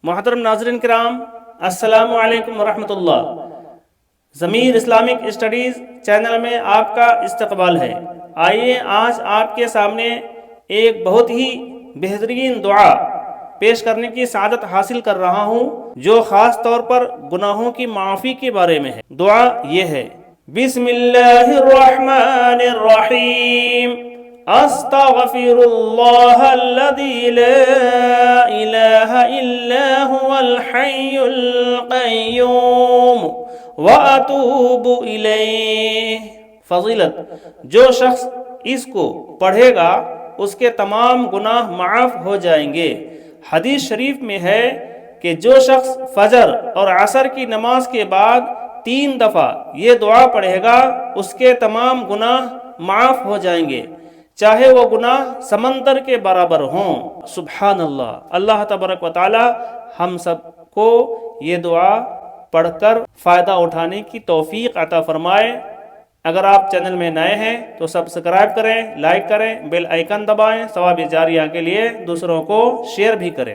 محترم ناظرین کرام، السلام علیکم ورحمۃ اللہ۔ ضمیر اسلامک اسٹڈیز چینل میں آپ کا استقبال ہے۔ آئیے آج آپ کے سامنے ایک بہت ہی بہترین دعا پیش کرنے کی سعادت حاصل کر رہا ہوں، جو خاص طور پر گناہوں کی معافی کے بارے میں ہے۔ دعا یہ ہے: بسم اللہ الرحمن الرحیم، استغفر اللہ الذی لا الہ الا هو الحی القیوم واتوب الیہ۔ فضیلت: جو شخص اس کو پڑھے گا اس کے تمام گناہ معاف ہو جائیں گے۔ حدیث شریف میں ہے کہ جو شخص فجر اور عصر کی نماز کے بعد 3 دفعہ یہ دعا پڑھے گا اس کے تمام گناہ معاف ہو جائیں گے، چاہے وہ گناہ سمندر کے برابر ہوں۔ سبحان اللہ۔ اللہ تبارک و تعالی ہم سب کو یہ دعا پڑھ کر فائدہ اٹھانے کی توفیق عطا فرمائے۔ اگر آپ چینل میں نئے ہیں تو سبسکرائب کریں، لائک کریں، بیل آئیکن دبائیں، ثواب جاریہ کے لیے دوسروں کو شیئر بھی کریں۔